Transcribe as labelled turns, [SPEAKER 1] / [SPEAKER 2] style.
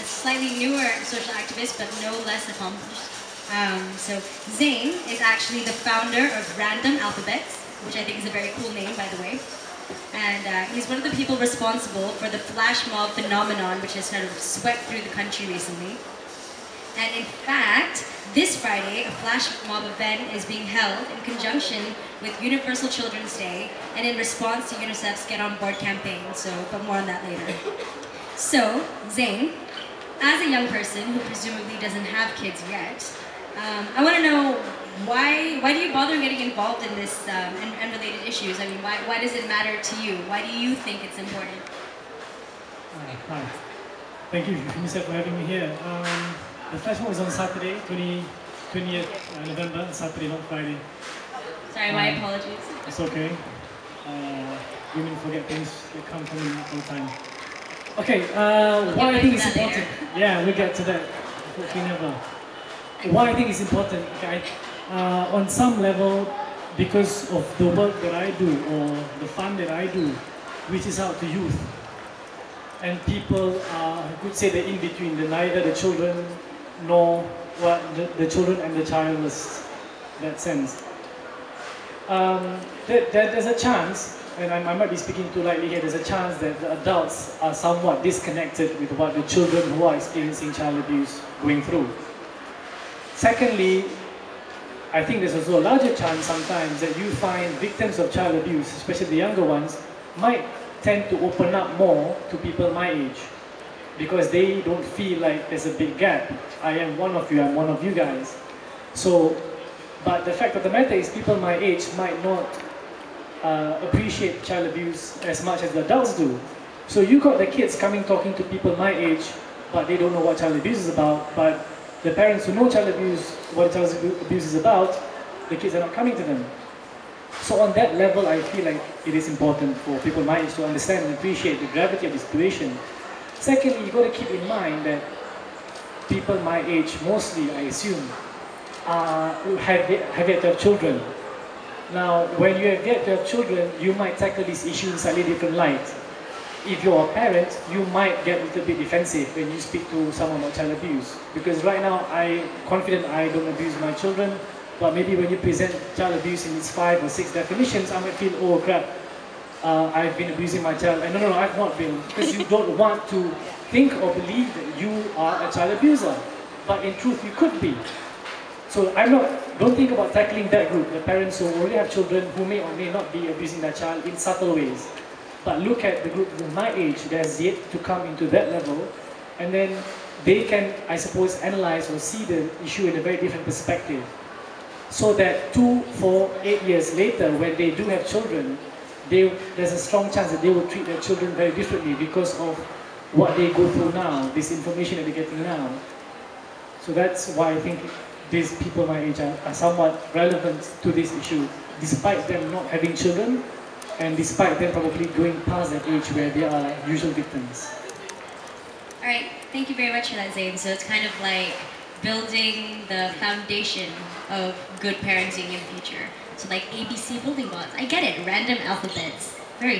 [SPEAKER 1] slightly newer social activist, but no less accomplished. So Zain is actually the founder of RandomAlphabets, which I think is a very cool name, by the way. And he's one of the people responsible for the flash mob phenomenon, which has kind of swept through the country recently. And in fact, this Friday, a flash mob event is being held in conjunction with Universal Children's Day and in response to UNICEF's Get On Board campaign, but more on that later. So, Zain, as a young person who presumably doesn't have kids yet, I want to know why do you bother getting involved in this and related issues? I mean, why does it matter to you? Why do you think it's important?
[SPEAKER 2] Hi. Thank you, UNICEF, for having me here. The flash mob is on Saturday, 20th November, Saturday, not Friday.
[SPEAKER 1] Sorry, my apologies.
[SPEAKER 2] It's okay. Women forget things that come from me all the time. Okay, why I think it's important. Yeah, we'll get to that. Hopefully never. Why I think it's important, okay? On some level, because of the work that I do or the fun that I do, reaches out to youth. And people could say they're in between, neither the children nor the children and the childless, that sense. There's a chance, and I might be speaking too lightly here, there's a chance that the adults are somewhat disconnected with what the children who are experiencing child abuse going through. Secondly, I think there's also a larger chance sometimes that you find victims of child abuse, especially the younger ones, might tend to open up more to people my age because they don't feel like there's a big gap. I am one of you, I'm one of you guys. So, but the fact of the matter is people my age might not appreciate child abuse as much as the adults do. So you got the kids coming talking to people my age, but they don't know what child abuse is about, but the parents who know child abuse, what child abuse is about, the kids are not coming to them. So on that level, I feel like it is important for people my age to understand and appreciate the gravity of the situation. Secondly, you've got to keep in mind that people my age, mostly I assume, have yet to have children. Now, when you have yet to have children, you might tackle this issue in slightly different light. If you're a parent, you might get a little bit defensive when you speak to someone about child abuse. Because right now, I'm confident I don't abuse my children, but maybe when you present child abuse in its 5 or 6 definitions, I might feel, oh crap, I've been abusing my child. And no, I've not been. Because you don't want to think or believe that you are a child abuser. But in truth, you could be. So don't think about tackling that group, the parents who already have children who may or may not be abusing their child in subtle ways. But look at the group of my age that has yet to come into that level, and then they can, I suppose, analyze or see the issue in a very different perspective. So that 2, 4, 8 years later, when they do have children, there's a strong chance that they will treat their children very differently because of what they go through now, this information that they're getting now. So that's why I think these people my age are somewhat relevant to this issue, despite them not having children, and despite them probably going past that age where they are usual victims.
[SPEAKER 1] All right, thank you very much for that, Zain. So it's kind of like building the foundation of good parenting in the future. So like ABC building blocks. I get it, RandomAlphabets. Very